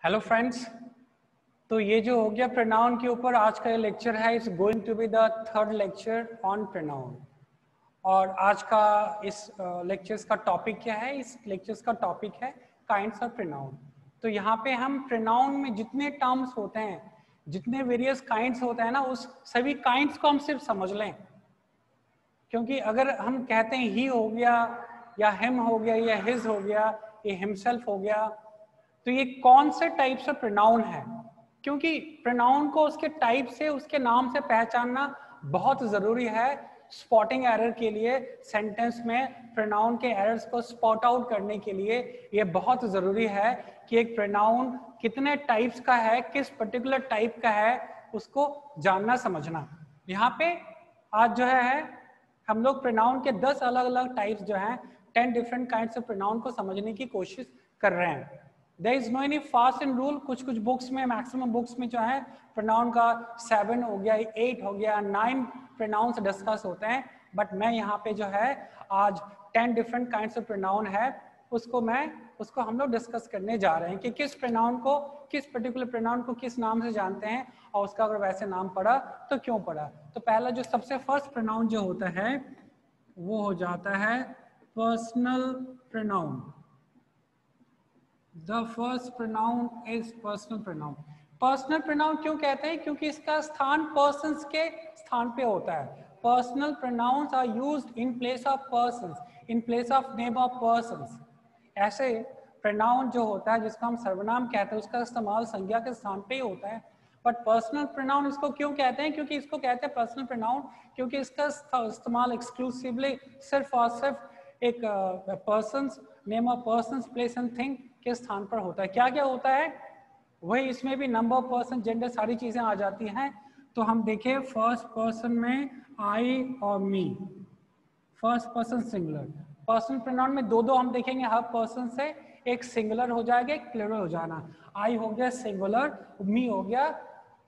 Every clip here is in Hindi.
हेलो फ्रेंड्स, तो ये जो हो गया प्रोनाउन के ऊपर आज का ये लेक्चर है। It's going to be the third lecture on pronoun. और आज का इस लेक्चर्स का टॉपिक क्या है? इस लेक्चर्स का टॉपिक है काइंड्स ऑफ प्रोनाउन। तो यहाँ पे हम प्रोनाउन में जितने टर्म्स होते हैं, जितने वेरियस काइंड्स होते हैं ना, उस सभी काइंड्स को हम सिर्फ समझ लें। क्योंकि अगर हम कहते हैं ही हो गया या हिम हो गया या हिज हो गया या हिमसेल्फ हो गया, तो ये कौन से टाइप से प्रोनाउन है? क्योंकि प्रोनाउन को उसके टाइप से, उसके नाम से पहचानना बहुत जरूरी है। स्पॉटिंग एरर के लिए, सेंटेंस में प्रोनाउन के एरर्स को स्पॉट आउट करने के लिए ये बहुत जरूरी है कि एक प्रोनाउन कितने टाइप्स का है, किस पर्टिकुलर टाइप का है, उसको जानना समझना। यहाँ पे आज जो है हम लोग प्रोनाउन के 10 अलग अलग टाइप्स जो हैं, 10 डिफरेंट काइंड्स ऑफ प्रोनाउन को समझने की कोशिश कर रहे हैं। There is no any fast and rule। कुछ बुक्स में, मैक्सिमम बुक्स में जो है प्रोनाउन का 7 हो गया, 8 हो गया, 9 प्रोनाउंस डिस्कस होते हैं। बट मैं यहाँ पे जो है आज 10 डिफरेंट काइंड्स ऑफ प्रोनाउन है, उसको हम लोग डिस्कस करने जा रहे हैं कि किस प्रोनाउन को, किस पर्टिकुलर प्रोनाउन को किस नाम से जानते हैं और उसका अगर वैसे नाम पड़ा तो क्यों पड़ा। तो पहला जो सबसे फर्स्ट प्रोनाउन जो होता है वो हो जाता है personal pronoun. The first pronoun is personal pronoun। Personal pronoun क्यों कहते हैं? क्योंकि इसका स्थान पर्सन्स के स्थान पे होता है। Personal pronouns are used in place of persons, in place of name of persons. ऐसे प्रोनाउन जो होता है जिसको हम सर्वनाम कहते हैं, उसका इस्तेमाल संज्ञा के स्थान पे ही होता है। बट पर्सनल प्रोनाउन इसको क्यों कहते हैं? क्योंकि इसको कहते हैं पर्सनल प्रोनाउन क्योंकि इसका इस्तेमाल एक्सक्लूसिवली सिर्फ और सिर्फ एक persons, name of persons, place and thing के स्थान पर होता है। क्या क्या होता है वही, इसमें भी नंबर, पर्सन, जेंडर सारी चीजें आ जाती हैं। तो हम देखें फर्स्ट पर्सन में आई और me, first person singular. Person pronoun में दो दो हम देखेंगे, हर पर्सन से एक सिंगुलर हो जाएगा, एक प्लूरल हो जाना। आई हो गया सिंगुलर, मी हो गया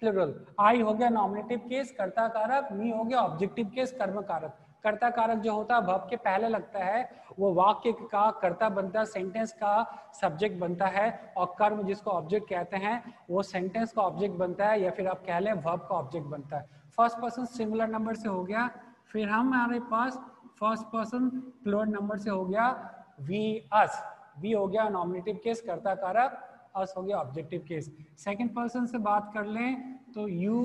प्लूरल। आई हो गया नॉमिनेटिव केस, कर्ता कारक, मी हो गया ऑब्जेक्टिव केस, कर्म कारक। कर्ता कारक जो होता है वर्ब के पहले लगता है, वो वाक्य का कर्ता बनता है, सेंटेंस का सब्जेक्ट बनता है। और कर्म जिसको ऑब्जेक्ट कहते हैं वो सेंटेंस का ऑब्जेक्ट बनता है, या फिर आप कह लें वर्ब का ऑब्जेक्ट बनता है। फर्स्ट पर्सन सिंगुलर नंबर से हो गया। फिर हमारे पास फर्स्ट पर्सन प्लूरल नंबर से हो गया वी अस। वी हो गया नॉमिनेटिव केस, कर्ता कारक, अस हो गया ऑब्जेक्टिव केस। सेकंड पर्सन से बात कर लें तो यू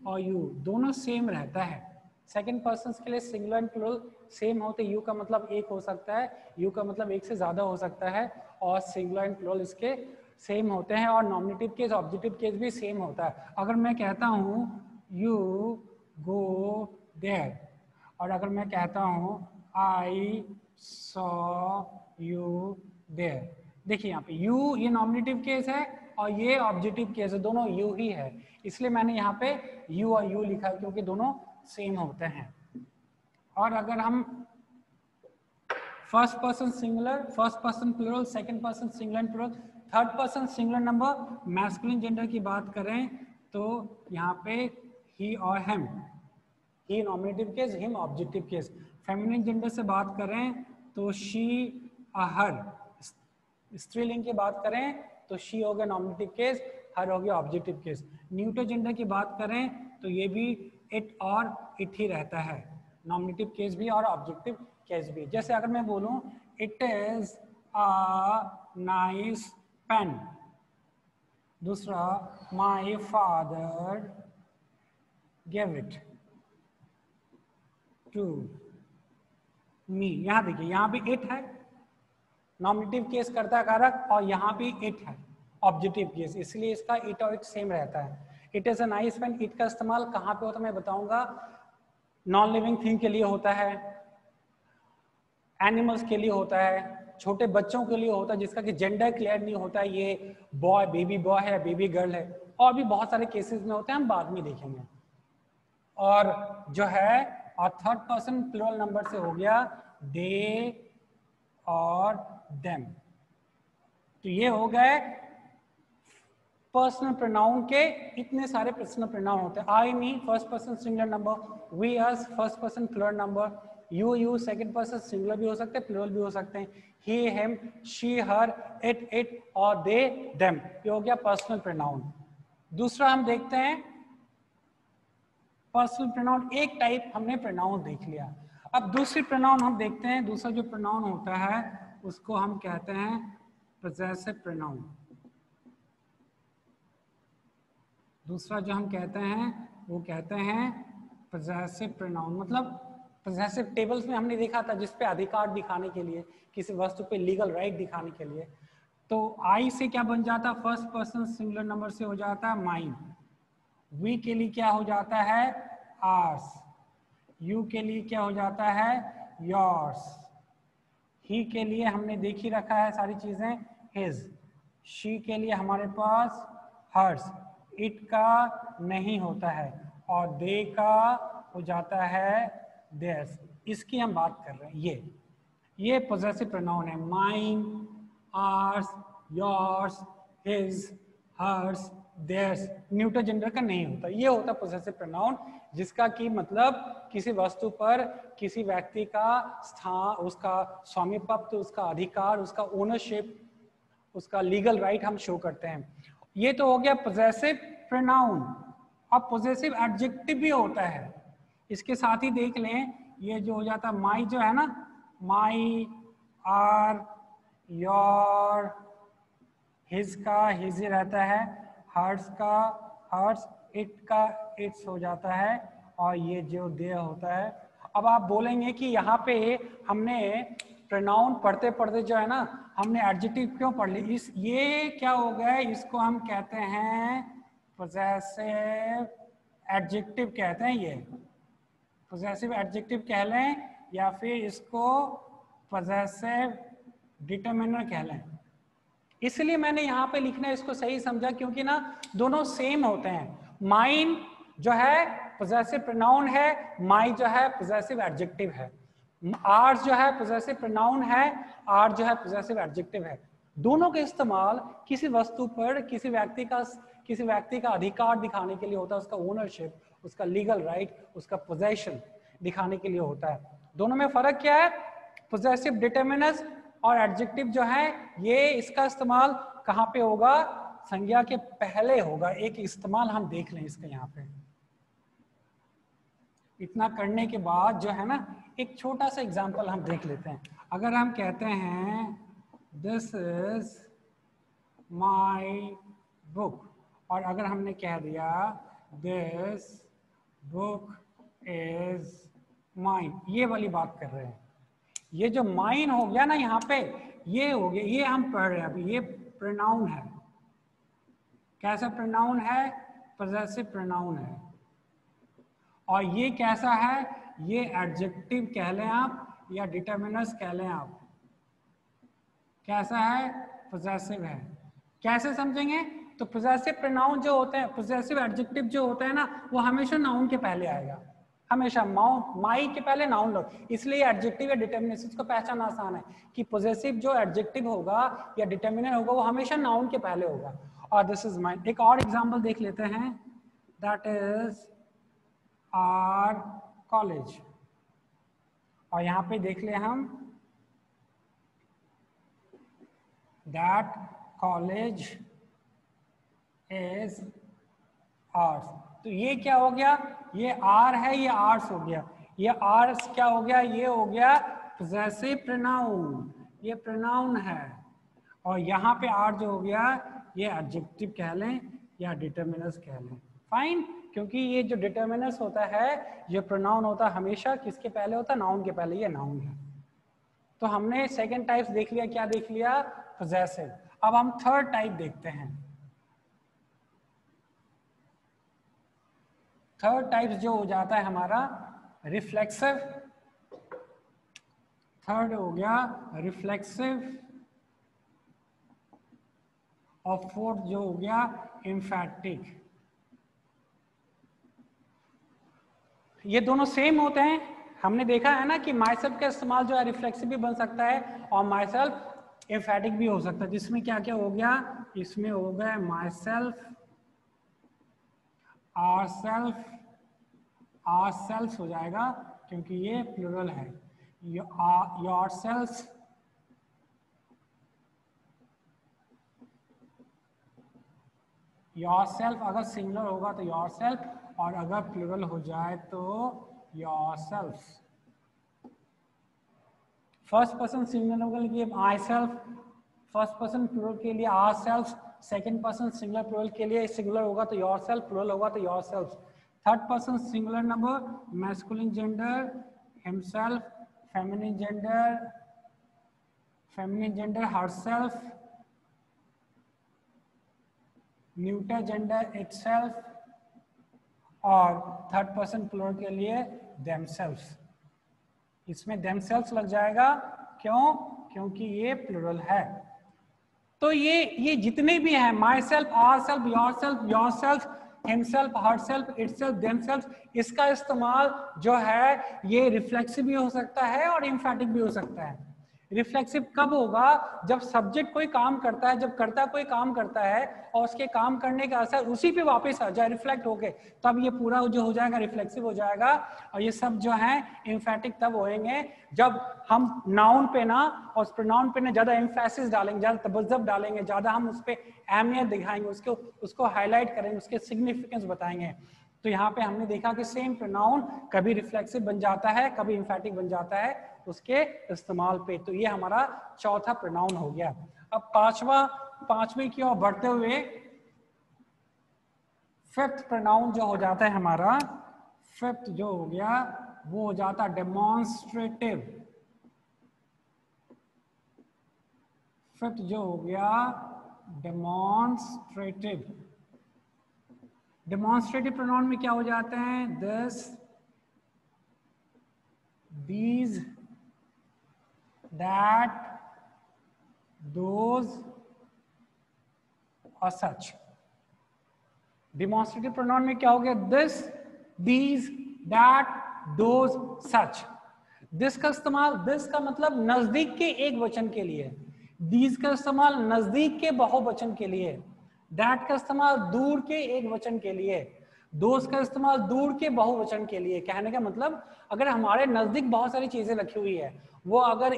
और यू दोनों सेम रहता है। सेकंड पर्सन के लिए सिंगुलर एंड प्लूरल सेम होते, यू का मतलब एक हो सकता है, यू का मतलब एक से ज्यादा हो सकता है, और सिंगुलर एंड प्लूरल इसके सेम होते हैं। और नॉमिनेटिव केस, ऑब्जेक्टिव केस भी सेम होता है। अगर मैं कहता हूँ यू गो देयर, और अगर मैं कहता हूँ आई सॉ यू देयर, देखिए यहाँ पे यू ये नॉमिनेटिव केस है और ये ऑब्जेक्टिव केस है, दोनों यू ही है, इसलिए मैंने यहाँ पे यू और यू लिखा क्योंकि दोनों सेम होते हैं। और अगर हम first person singular, first person plural, second person singular and plural, third person singular number masculine gender की बात करें तो यहाँ पे ही और him, he nominative case, him objective case. Feminine gender से बात करें तो शी, हर। स्त्रीलिंग की बात करें तो शी हो गया नॉमिनेटिव केस, हर हो गया ऑब्जेक्टिव केस। न्यूट्रल जेंडर की बात करें तो ये भी इट और इट ही रहता है, नॉमिनेटिव केस भी और ऑब्जेक्टिव केस भी। जैसे अगर मैं बोलूं it is a nice pen, दूसरा my father give it to me. यहां देखिए, यहां भी इट है नॉमिनेटिव केस कर्ता कारक, और यहाँ भी इट है ऑब्जेक्टिव केस, इसलिए इसका इट और इट सेम रहता है। It is a nice pen, it का इस्तेमाल कहाँ पे होता है मैं बताऊंगा। नॉन लिविंग थिंग के लिए होता है, एनिमल्स के लिए होता है, छोटे बच्चों के लिए होता है जिसका कि जेंडर क्लियर नहीं होता है, ये बॉय, बेबी बॉय है, बेबी गर्ल है, और भी बहुत सारे केसेस में होते हैं, हम बाद में देखेंगे। और जो है और थर्ड पर्सन प्लूरल नंबर से हो गया दे और देम। तो ये हो गए पर्सनल प्रोनाउन के इतने सारे पर्सनल प्रोनाउन होते हैं। I me first person singular number, we us first person plural number, you second person singular भी हो सकते हैं, प्लूरल भी हो सकते हैं. He, him, she, her, it और दे, देम. ये हो गया पर्सनल प्रोनाउन. दूसरा हम देखते हैं पर्सनल प्रोनाउन. एक टाइप हमने प्रोनाउन देख लिया. अब दूसरी प्रोनाउन हम देखते हैं. दूसरा जो प्रोनाउन होता है उसको हम कहते हैं पोजेसिव प्रोनाउन. दूसरा जो हम कहते हैं वो कहते हैं पोजेसिव प्रोनाउन. मतलब पोजेसिव टेबल्स में हमने देखा था जिस पे अधिकार दिखाने के लिए, किसी वस्तु पे लीगल राइट दिखाने के लिए. तो आई से क्या बन जाता है, फर्स्ट पर्सन सिंगुलर नंबर से हो जाता है माइन. वी के लिए क्या हो जाता है आर्स. यू के लिए क्या हो जाता है योर्स. ही के लिए हमने देख ही रखा है सारी चीजें हिज. शी के लिए हमारे पास हर्स. इट का नहीं होता है और दे का हो जाता है देयर्स. इसकी हम बात कर रहे हैं. ये पोजेसिव प्रोनाउन है. Mine, ours, yours, his, hers, theirs. Neuter gender का नहीं होता. ये होता पोजेसिव प्रोनाउन जिसका कि मतलब किसी वस्तु पर किसी व्यक्ति का स्थान, उसका स्वामित्व, उसका अधिकार, उसका ओनरशिप, उसका लीगल राइट हम शो करते हैं. ये तो हो गया पोजेसिव प्रोनाउन. अब पोजेसिव एडजेक्टिव भी होता है. इसके साथ ही देख लें, ये जो हो जाता है माई जो है ना, माई, आर, योर, हिज का हिज रहता है, हर्स का हर्स, इट का इट्स हो जाता है और ये जो दे होता है. अब आप बोलेंगे कि यहाँ पे हमने प्रोनाउन पढ़ते पढ़ते जो है ना हमने एडजेक्टिव क्यों पढ़ ली. ये क्या हो गया, इसको हम कहते हैं पोजेसिव एडजेक्टिव कहते हैं. ये पोजेसिव एडजेक्टिव कह लें या फिर इसको पोजेसिव डिटरमिनर कह लें. इसलिए मैंने यहाँ पे लिखना इसको सही समझा क्योंकि ना दोनों सेम होते हैं. माइन जो है पोजेसिव प्रोनाउन है, माई जो है पोजेसिव एडजेक्टिव है. आर्स जो है पोजेसिव प्रोनाउन है, आर जो है पोजेसिव एडजेक्टिव है. दोनों का इस्तेमाल किसी वस्तु पर किसी व्यक्ति का अधिकार दिखाने के लिए होता है, उसका ओनरशिप, उसका लीगल राइट, उसका पोजेशन दिखाने के लिए होता है. दोनों में फर्क क्या है, पोजेसिव डिटरमिनर्स और एडजेक्टिव जो है ये इसका इस्तेमाल कहाँ पे होगा, संज्ञा के पहले होगा. एक इस्तेमाल हम देख लें इसका यहाँ पे. इतना करने के बाद जो है ना एक छोटा सा एग्जांपल हम देख लेते हैं. अगर हम कहते हैं दिस इज माय बुक और अगर हमने कह दिया दिस बुक इज माइन, ये वाली बात कर रहे हैं. ये जो माइन हो गया ना यहाँ पे, ये हो गया, ये हम पढ़ रहे हैं अभी. ये प्रोनाउन है. कैसा प्रोनाउन है, पोजेसिव प्रोनाउन है. और ये कैसा है, ये एडजेक्टिव कह लें आप या डिटरमिनर्स कह लें आप. कैसा है, पोजेसिव है. कैसे समझेंगे, तो पोजेसिव प्रोनाउन जो होते हैं, पोजेसिव एडजेक्टिव जो होता है ना वो हमेशा नाउन के पहले आएगा. हमेशा माई के पहले नाउन लो. इसलिए एडजेक्टिव या डिटरमिनर को पहचानना आसान है कि पोजेसिव जो एडजेक्टिव होगा या डिटरमिनर होगा वो हमेशा नाउन के पहले होगा. और दिस इज माइन. एक और एग्जांपल देख लेते हैं. That is our college. और यहाँ पे देख ले हम दैट कॉलेज इज आर्स. तो ये क्या हो गया, ये आर है, ये आर्स हो गया. ये आर्स क्या हो गया, ये हो गया पोजेसिव प्रोनाउन. ये प्रोनाउन है. और यहाँ पे आर जो हो गया ये एडजेक्टिव कह लें या डिटरमिनर्स कह लें. फाइन. क्योंकि ये जो डिटरमिनर्स होता है, ये प्रोनाउन होता है हमेशा किसके पहले होता है, नाउन के पहले. ये नाउन है. तो हमने सेकंड टाइप्स देख लिया. क्या देख लिया, पोजेसिव. अब हम थर्ड टाइप देखते हैं. थर्ड टाइप जो हो जाता है हमारा रिफ्लेक्सिव. थर्ड हो गया रिफ्लेक्सिव. और फोर्थ जो हो गया एम्फैटिक. ये दोनों सेम होते हैं. हमने देखा है ना कि माइसेल्फ का इस्तेमाल जो है रिफ्लेक्सिव भी बन सकता है और माइसेल्फ एम्फैटिक भी हो सकता है. जिसमें क्या क्या हो गया, इसमें हो गया माइसेल्फ, आरसेल्फ, आरसेल्फ हो जाएगा क्योंकि ये प्लूरल है. yourselves, yourself अगर सिंगुलर होगा तो yourself, और अगर प्लूरल हो जाए तो yourselves। फर्स्ट पर्सन सिंगुलर के लिए I self, first person plural के लिए our self, second person singular plural के लिए सिंगुलर होगा तो योर सेल्फ, प्लूरल होगा तो your self. Third person singular number masculine gender himself, feminine gender herself, neuter gender itself, और थर्ड पर्सन प्लूरल के लिए देमसेल्फ। इसमें देमसेल्फ लग जाएगा, क्यों? क्योंकि ये प्लूरल है। तो ये जितने भी हैं, my self, our self, your self, your self, himself, herself, itself, themselves, इसका इस्तेमाल जो है ये रिफ्लेक्सिव भी हो सकता है और एम्फैटिक भी हो सकता है। रिफ्लेक्सिव कब होगा? जब सब्जेक्ट कोई काम करता है, जब कर्ता कोई काम करता है और उसके काम करने का असर उसी पे वापस आ जाए रिफ्लेक्ट होके, तब ये पूरा जो हो जाएगा रिफ्लेक्सिव हो जाएगा। और ये सब जो है एम्फैटिक तब होंगे जब हम नाउन पे ना और उस प्रोनाउन पे ना ज्यादा एम्फेसिस डालेंगे, ज्यादा तबज्जुब डालेंगे, ज्यादा हम उस पर अहमियत दिखाएंगे, उसको हाईलाइट करेंगे, उसके सिग्निफिकेंस बताएंगे। तो यहाँ पे हमने देखा कि सेम प्रोनाउन कभी रिफ्लेक्सिव बन जाता है, कभी एम्फैटिक बन जाता है उसके इस्तेमाल पे। तो ये हमारा चौथा प्रोनाउन हो गया। अब पांचवें की ओर बढ़ते हुए फिफ्थ प्रोनाउन जो हो जाता है हमारा, फिफ्थ जो हो गया वो हो जाता है डेमोन्स्ट्रेटिव। फिफ्थ जो हो गया डेमोन्स्ट्रेटिव। डेमोन्स्ट्रेटिव प्रोनाउन में क्या हो जाते हैं? दिस, these, that, those और such। डेमोन्स्ट्रेटिव प्रोनाउन में क्या हो गया? This, these, that, those, such। This का इस्तेमाल, दिस का मतलब नजदीक के एक वचन के लिए, these का इस्तेमाल नजदीक के बहुवचन के लिए, that का इस्तेमाल दूर के एक वचन के लिए, दोस्त का इस्तेमाल दूर के बहुवचन के लिए। कहने का मतलब अगर हमारे नजदीक बहुत सारी चीजें रखी हुई है, वो अगर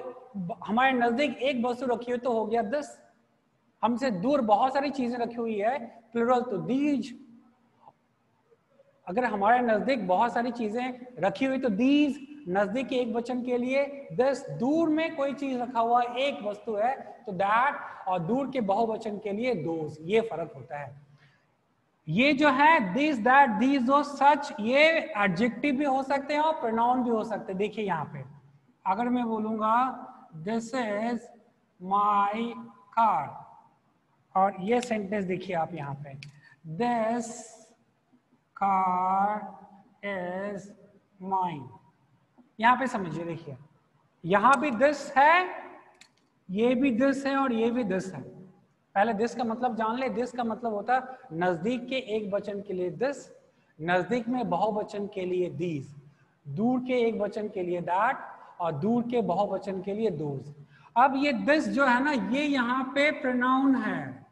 हमारे नजदीक एक वस्तु रखी हुई तो हो गया दिस, हमसे दूर बहुत सारी चीजें रखी हुई है प्लूरल तो दीज। अगर हमारे नजदीक बहुत सारी चीजें रखी हुई तो दीज नजदीक के एक वचन के लिए, दिस दूर में कोई चीज रखा हुआ एक वस्तु है तो दैट, और दूर के बहुवचन के लिए दोज। ये फर्क होता है। ये जो है दिस, दैट, दीज, दोज, सच, ये एडजेक्टिव भी हो सकते हैं और प्रोनाउन भी हो सकते हैं। देखिए यहाँ पे अगर मैं बोलूंगा दिस इज माई कार, और ये सेंटेंस देखिए आप यहाँ पे, दिस कार इज माइन। यहाँ पे समझिए, देखिए यहाँ भी दिस है, ये भी दिस है और ये भी दिस है। पहले दिस का मतलब जान ले। दिस का मतलब होता है नजदीक के एक वचन के लिए दिस, नजदीक में बहुवचन के लिए दीज, दूर के एक वचन के लिए दैट, और दूर के बहुवचन के लिए दोज। अब ये दिस जो है ना, ये यहाँ पे प्रोनाउन है,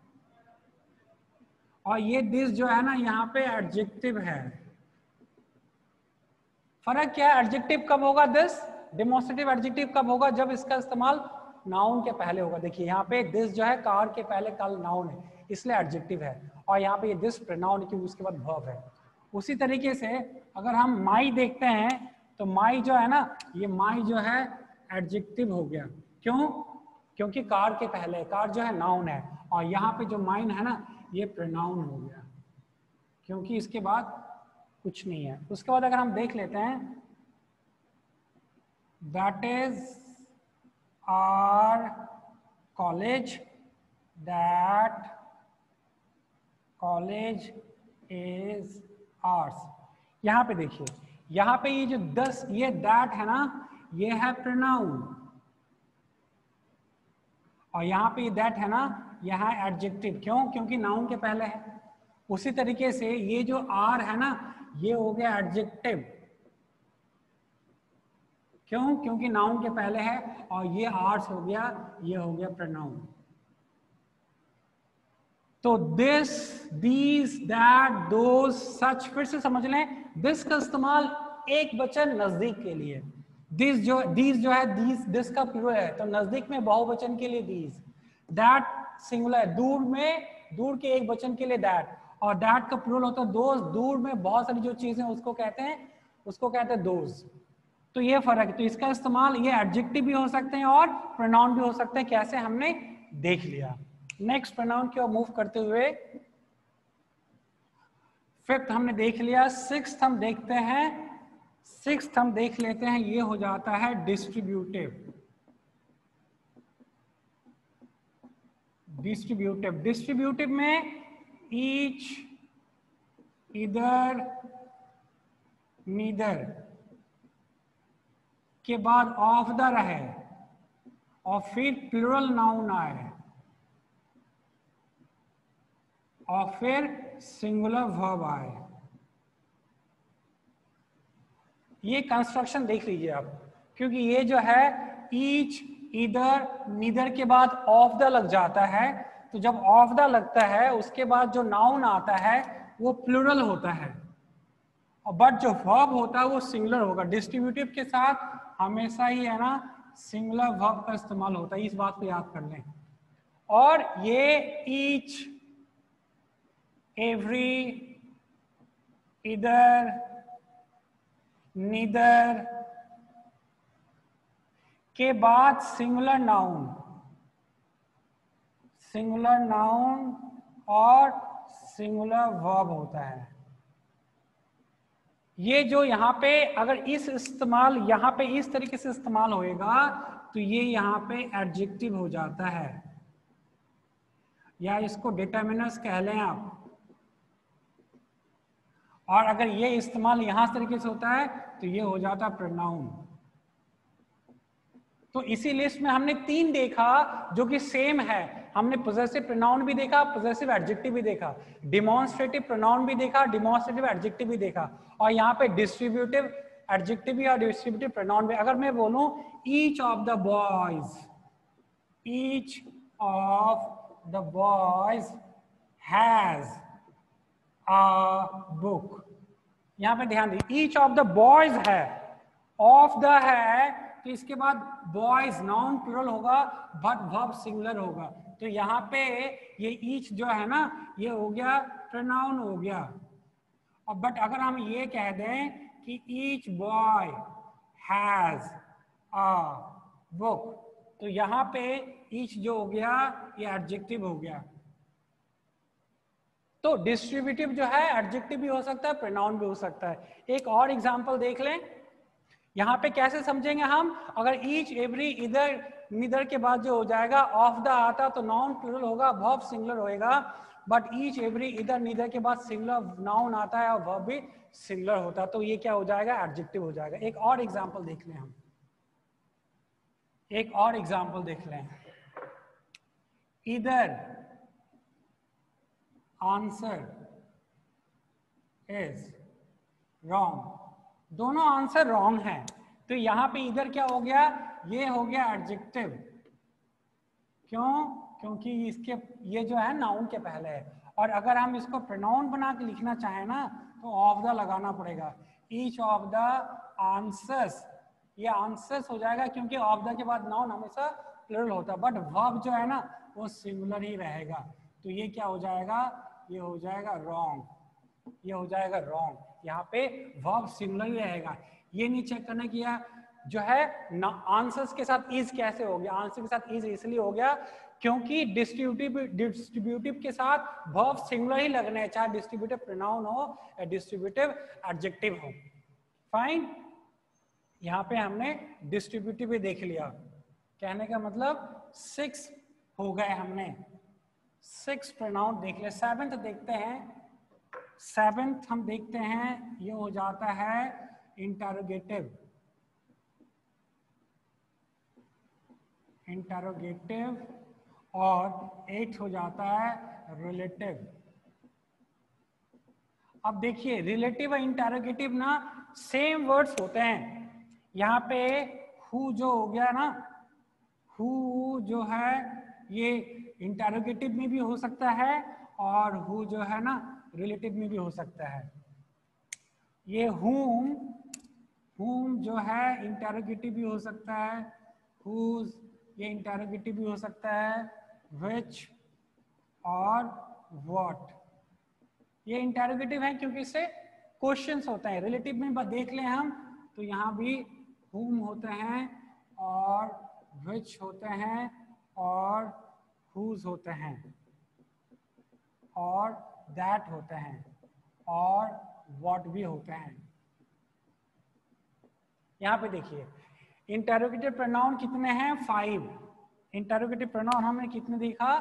और ये दिस जो है ना यहाँ पे एडजेक्टिव है। फर्क क्या है? एडजेक्टिव कब होगा दिस? डेमोन्स्ट्रेटिव एडजेक्टिव कब होगा? जब इसका इस्तेमाल नाउन के पहले होगा। देखिए यहाँ पे दिस जो है कार के पहले कल नाउन है, इसलिए एडजेक्टिव है, और यहाँ पे ये दिस प्रोनाउन क्योंकि उसके बाद वर्ब है। उसी तरीके से अगर हम माई देखते हैं तो माई जो है ना, ये माई जो है एडजेक्टिव हो गया। क्यों? क्योंकि कार के पहले, कार जो है नाउन है, और यहाँ पे जो माइन है ना ये प्रोनाउन हो गया, क्योंकि इसके बाद कुछ नहीं है। उसके बाद अगर हम देख लेते हैं that is our college, that college is ours. यहाँ पे देखिए, यहाँ पे ये जो 10 ये दैट है ना, ये है प्रोनाउन, और यहाँ पे ये दैट है ना, यहाँ एडजेक्टिव। क्यों? क्योंकि नाउन के पहले है। उसी तरीके से ये जो आर है ना, ये हो गया एडजेक्टिव। क्यों? क्योंकि नाउन के पहले है, और ये आर्स हो गया, ये हो गया प्रोनाउन। तो दिस, दीज, दैट, दोज, सच, फिर से समझ लें, दिस का इस्तेमाल एक वचन नजदीक के लिए, दिस जो है दिस का प्लूरल है, तो नजदीक में बहुवचन के लिए दिस, दैट सिंगुलर, दूर के एक वचन के लिए दैट, और दैट का प्लूरल होता है दोज, दूर में बहुत सारी जो चीजें उसको कहते हैं दोज। तो ये फर्क है। तो इसका इस्तेमाल ये एडजेक्टिव भी हो सकते हैं और प्रोनाउन भी हो सकते हैं, कैसे हमने देख लिया। नेक्स्ट प्रोनाउन की ओर मूव करते हुए, फिफ्थ हमने देख लिया, सिक्स्थ हम देखते हैं, सिक्स्थ हम देख लेते हैं, ये हो जाता है डिस्ट्रीब्यूटिव। डिस्ट्रीब्यूटिव में ईच, इधर, नीदर के बाद ऑफ द रहे और फिर प्लूरल नाउन आए और फिर सिंगुलर वर्ब आए। ये कंस्ट्रक्शन देख लीजिए आप, क्योंकि ये जो है ईच, इधर, नीदर के बाद ऑफ द लग जाता है, तो जब ऑफ द लगता है उसके बाद जो नाउन आता है वो प्लूरल होता है, और बट जो वर्ब होता है वो सिंगुलर होगा। डिस्ट्रीब्यूटिव के साथ हमेशा ही है ना सिंगुलर वर्ब का इस्तेमाल होता है, इस बात को याद कर लें। और ये ईच, एवरी, इधर, नीदर के बाद सिंगुलर नाउन और सिंगुलर वर्ब होता है। ये जो यहाँ पे अगर यहाँ पे इस तरीके से इस्तेमाल होएगा तो ये यहाँ पे एडजेक्टिव हो जाता है, या इसको डिटर्मिनर्स कह लें आप। और अगर ये इस्तेमाल यहां इस तरीके से होता है तो ये हो जाता है प्रोनाउन। तो इसी लिस्ट में हमने 3 देखा जो कि सेम है। हमने पोजेसिव प्रोनाउन भी देखा, पोजेसिव एडजेक्टिव भी देखा, डिमॉन्स्ट्रेटिव प्रोनाउन भी देखा, डिमॉन्स्ट्रेटिव एडजेक्टिव भी देखा, और यहाँ पे डिस्ट्रीब्यूटिव एडजेक्टिव भी और डिस्ट्रीब्यूटिव प्रोनाउन भी। अगर मैं बोलूं each of the boys has a book, यहां पे ध्यान दीजिए ईच ऑफ द बॉयज है, ऑफ द है, तो इसके बाद बॉयज नाउन प्लूरल होगा बट वर्ब सिंगुलर होगा। तो यहाँ पे ये ईच जो है ना ये हो गया प्रोनाउन हो गया। और बट अगर हम ये कह दें कि each boy has a book, तो यहाँ पे ईच जो हो गया ये एडजेक्टिव हो गया। तो डिस्ट्रीब्यूटिव जो है एडजेक्टिव भी हो सकता है, प्रोनाउन भी हो सकता है। एक और एग्जांपल देख लें, यहां पे कैसे समझेंगे हम। अगर ईच, एवरी, इधर, नीदर के बाद जो हो जाएगा ऑफ द आता तो नाउन प्लूरल होगा, वर्ब सिंगुलर होएगा। बट ईच, एवरी, इधर, नीदर के बाद सिंगुलर नाउन आता है और वर्ब भी सिंगुलर होता है, तो ये क्या हो जाएगा एडजेक्टिव हो जाएगा। एक और एग्जांपल देख लें हम, एक और एग्जांपल देख लें। इधर आंसर इज रॉन्ग, दोनों आंसर रॉन्ग है, तो यहां पे इधर क्या हो गया, ये हो गया एडजेक्टिव। क्यों? क्योंकि इसके ये जो है नाउन के पहले है। और अगर हम इसको प्रोनाउन बना के लिखना चाहें ना तो ऑफ द लगाना पड़ेगा। ईच ऑफ द आंसर्स, ये आंसर्स हो जाएगा क्योंकि ऑफ द के बाद नाउन हमेशा प्लूरल होता है, बट वर्ब जो है ना वो सिंगुलर ही रहेगा, तो ये क्या हो जाएगा, ये हो जाएगा रॉन्ग, ये हो जाएगा रॉन्ग। यहाँ पे वर्ब सिंगुलर ही रहेगा। ये नहीं चेक करना कि जो है आंसर्स के साथ इज कैसे हो गया, आंसर के साथ इज इसलिए हो गया क्योंकि डिस्ट्रीब्यूटिव के साथ वर्ब सिंगुलर ही लगना है, चाहे डिस्ट्रीब्यूटिव प्रोनाउन हो या डिस्ट्रीब्यूटिव एडजेक्टिव हो। फाइन, यहाँ पे हमने डिस्ट्रीब्यूटिव भी देख लिया। कहने का मतलब 6 हो गए, हमने 6 प्रोनाउन देख लिया। 7th देखते हैं। 7th हम देखते हैं, ये हो जाता है इंटरोगेटिव। और 8th हो जाता है रिलेटिव। अब देखिए रिलेटिव और इंटरोगेटिव ना सेम वर्ड्स होते हैं। यहाँ पे हु जो हो गया ना, हु जो है ये इंटरोगेटिव में भी हो सकता है और हु जो है ना रिलेटिव में भी हो सकता है। ये whom whom जो है इंटेरोगेटिव भी हो सकता है, whose ये इंटेरोगेटिव भी हो सकता है, which और what ये इंटेरोगेटिव है क्योंकि इससे क्वेश्चंस होते हैं। रिलेटिव में देख लें हम तो यहाँ भी whom होते हैं और which होते हैं और whose होते हैं और that होते हैं और what भी होते हैं। यहाँ पे देखिए इंटेरोगेटिव प्रोनाउन कितने हैं? 5। इंटेरोगेटिव प्रोनाउन हमने कितने देखा?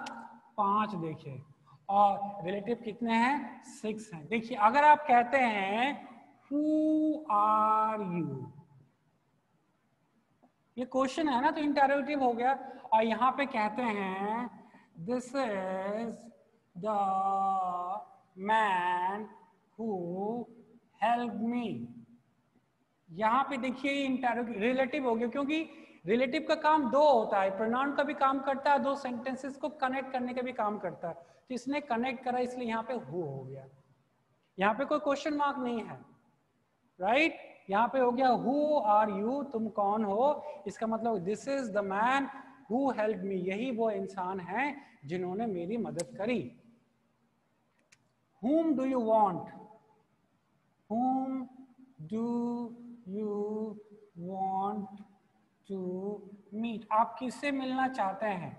5 देखे। और रिलेटिव कितने हैं? 6 हैं। देखिए अगर आप कहते हैं हु आर यू, ये क्वेश्चन है ना, तो इंटेरोगेटिव हो गया। और यहाँ पे कहते हैं this is the man who help me, यहाँ पे देखिए इंटेरोगेटिव रिलेटिव हो गया क्योंकि रिलेटिव का काम 2 होता है, प्रोनाउन का भी काम करता है, 2 सेंटेंसेस को कनेक्ट करने का भी काम करता है। तो इसने कनेक्ट करा इसलिए यहाँ पे हु हो गया। यहाँ पे कोई क्वेश्चन मार्क नहीं है, राइट? यहाँ पे हो गया हु आर यू, तुम कौन हो। इसका मतलब this is the man who help me, यही वो इंसान है जिन्होंने मेरी मदद करी। whom do you want, whom do you want to meet, आप किससे मिलना चाहते हैं?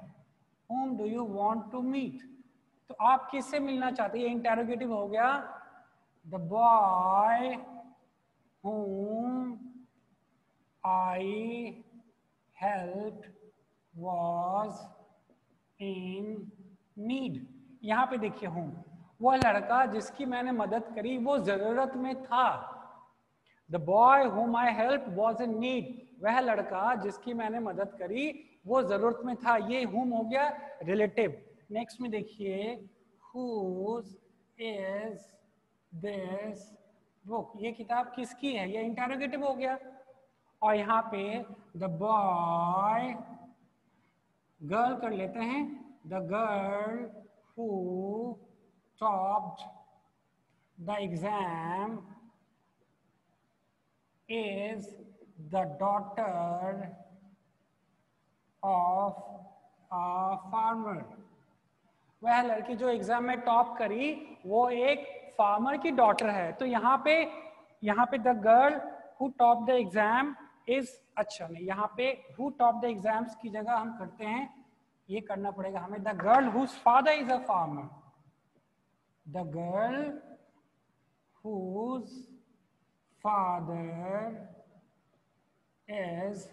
whom do you want to meet, तो आप किससे मिलना चाहते हैं? ये इंटेरोगेटिव हो गया। the boy whom I helped was in need, यहाँ पे देखिए hum, वह लड़का जिसकी मैंने मदद करी वो जरूरत में था। The boy whom I helped was in need, वह लड़का जिसकी मैंने मदद करी वो जरूरत में था। ये whom हो गया रिलेटिव। नेक्स्ट में देखिए whose is this book, ये किताब किसकी है? ये इंटेरोगेटिव हो गया। और यहाँ पे the boy, गर्ल कर लेते हैं, the girl who topped the exam is the daughter of a farmer, वह लड़की जो एग्जाम में टॉप करी वो एक फार्मर की डॉटर है। तो यहाँ पे the girl who top the exam is, अच्छा नहीं, यहाँ पे हु टॉप द एग्जाम्स की जगह हम करते हैं, ये करना पड़ेगा हमें, the girl whose father is a farmer, the girl whose father is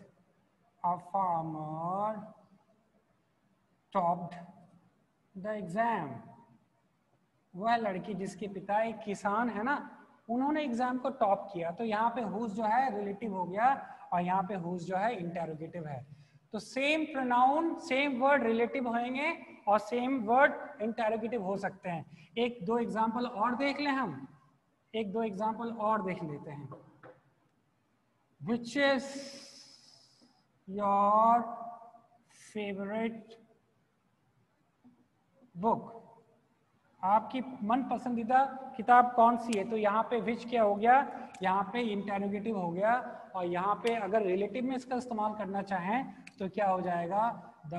a farmer topped the exam, वह लड़की जिसके पिता एक किसान है ना, उन्होंने एग्जाम को टॉप किया। तो यहाँ पे हुज जो है रिलेटिव हो गया और यहाँ पे हुज जो है इंटेरोगेटिव है। तो same pronoun same word relative होंगे और सेम वर्ड इंटेरोगेटिव हो सकते हैं। एक दो एग्जांपल और देख लें हम, एक दो एग्जांपल और देख लेते हैं। Which is your favorite book, आपकी मन पसंदीदा किताब कौन सी है? तो यहाँ पे विच क्या हो गया, यहाँ पे इंटेरोगेटिव हो गया। और यहाँ पे अगर रिलेटिव में इसका इस्तेमाल करना चाहें तो क्या हो जाएगा, the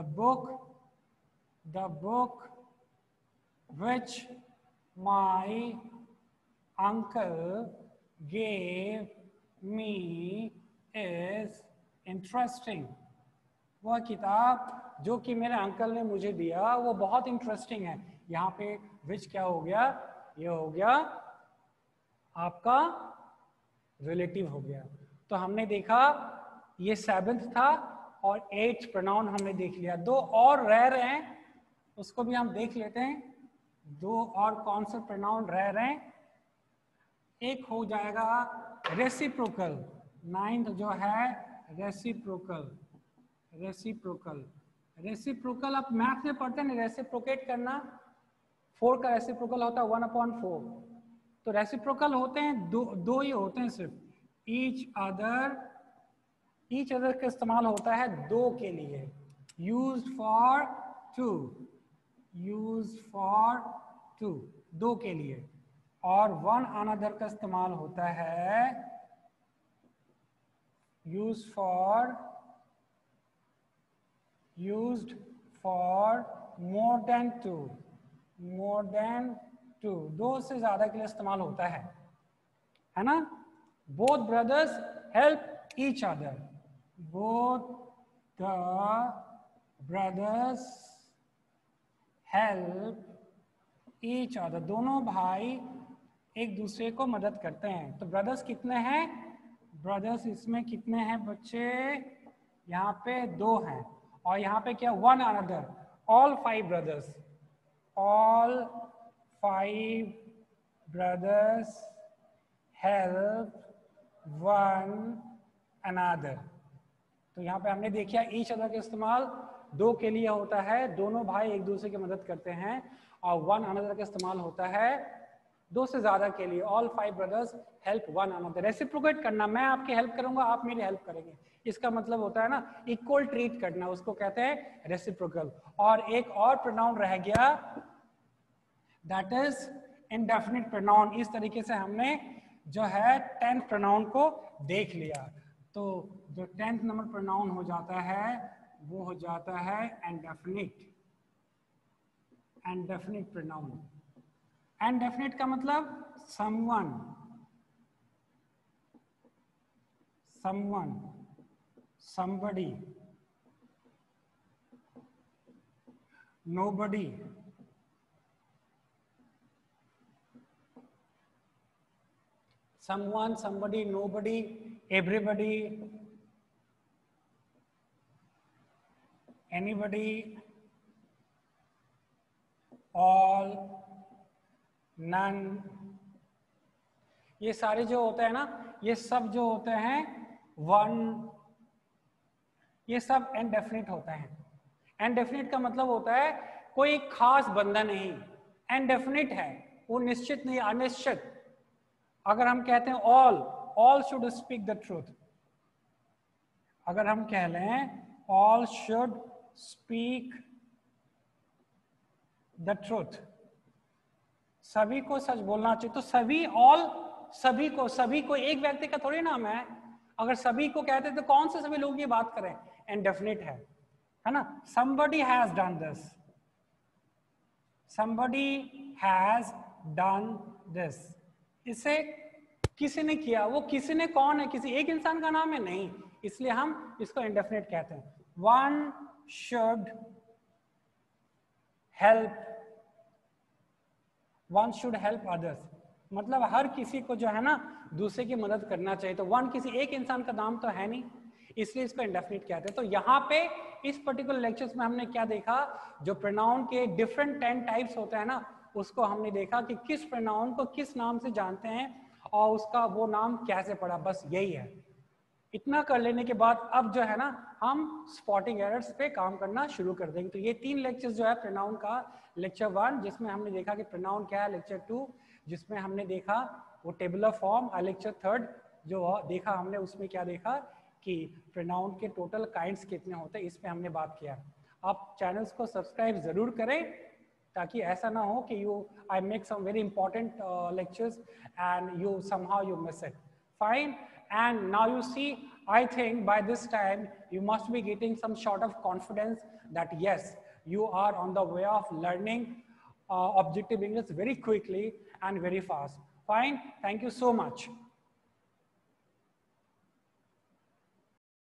book which my uncle gave me is interesting, वह किताब जो कि मेरे अंकल ने मुझे दिया वो बहुत इंटरेस्टिंग है। यहाँ पे विच क्या हो गया, ये हो गया आपका रिलेटिव हो गया। तो हमने देखा ये 7th था और 8th प्रोनाउन हमने देख लिया। 2 और रह रहे हैं, उसको भी हम देख लेते हैं। 2 और कौन से प्रोनाउन रह रहे हैं? एक हो जाएगा रेसिप्रोकल, 9th जो है रेसिप्रोकल। रेसिप्रोकल आप मैथ में पढ़ते हैं, रेसिप्रोकेट करना, 4 का रेसिप्रोकल होता है 1/4। तो रेसिप्रोकल होते हैं दो ही होते हैं सिर्फ, ईच अदर का इस्तेमाल होता है 2 के लिए, यूज्ड फॉर 2 2 के लिए, और वन अनदर का इस्तेमाल होता है used for more than two, दो से ज्यादा के लिए इस्तेमाल होता है ना। Both brothers help each other, both the brothers help each other, दोनों भाई एक दूसरे को मदद करते हैं। तो ब्रदर्स कितने हैं? ब्रदर्स इसमें कितने हैं बच्चे? यहाँ पे 2 हैं, और यहाँ पे क्या? One another, all 5 brothers, all 5 brothers help one another। तो यहाँ पे हमने देखा ईच अदर का इस्तेमाल 2 के लिए होता है, दोनों भाई एक दूसरे की मदद करते हैं, और वन अनदर का इस्तेमाल होता है 2 से ज्यादा के लिए, all 5 brothers help one another. Reciprocate करना, मैं आपकी हेल्प करूंगा, आप मेरी हेल्प करेंगे, इसका मतलब होता है ना इक्वल ट्रीट करना, उसको कहते हैं रेसिप्रोकल। और एक और प्रोनाउन रह गया, दैट इज इंडेफिनिट प्रोनाउन। इस तरीके से हमने जो है 10th प्रोनाउन को देख लिया। तो जो 10th नंबर प्रोनाउन हो जाता है वो हो जाता है इंडेफिनिट प्रोनाउन। इंडेफिनिट का मतलब someone, somebody, nobody, someone, somebody, nobody, everybody, anybody, all, none, ये सारे जो होते हैं ना, ये सब जो होते हैं वन, ये सब इंडेफिनिट होते हैं। इंडेफिनिट का मतलब होता है कोई खास बंधा नहीं, इंडेफिनिट है, वो निश्चित नहीं, अनिश्चित। अगर हम कहते हैं all should speak the truth, अगर हम कह लें all should speak the truth, सभी को सच बोलना चाहिए, तो सभी, ऑल, सभी को एक व्यक्ति का थोड़ी नाम है। अगर सभी को कहते तो कौन से सभी लोग ये बात करें? इंडेफिनिट है ना। somebody has done this, somebody has done this, इसे किसी ने किया, वो किसी ने कौन है? किसी एक इंसान का नाम है? नहीं, इसलिए हम इसको इंडेफिनिट कहते हैं। one should help others, मतलब हर किसी को जो है ना दूसरे की मदद करना चाहिए। तो वन किसी एक इंसान का नाम तो है नहीं, इसलिए इसको इंडेफिनिट कहते हैं। तो यहाँ पे इस पर्टिकुलर लेक्चर्स में हमने क्या देखा, जो प्रोनाउन के डिफरेंट 10 टाइप्स होते हैं ना, उसको हमने देखा कि किस प्रोनाउन को किस नाम से जानते हैं और उसका वो नाम कैसे पड़ा, बस यही है। इतना कर लेने के बाद अब जो है ना हम स्पॉटिंग एरर्स पे काम करना शुरू कर देंगे। तो ये 3 लेक्चर्स जो है प्रोनाउन का, लेक्चर 1 जिसमें हमने देखा कि प्रोनाउन क्या है, लेक्चर 2 जिसमें हमने देखा वो टेबुलर फॉर्म, और लेक्चर 3 जो देखा हमने उसमें क्या देखा कि प्रोनाउन के टोटल काइंड्स कितने होते हैं, इस पे हमने बात किया। आप चैनल्स को सब्सक्राइब जरूर करें ताकि ऐसा ना हो कि I make some very important lectures and you somehow you miss it. Fine, and now you see, I think by this time you must be getting some sort of confidence that yes, you are on the way of learning objective English very quickly and very fast. Fine, thank you so much.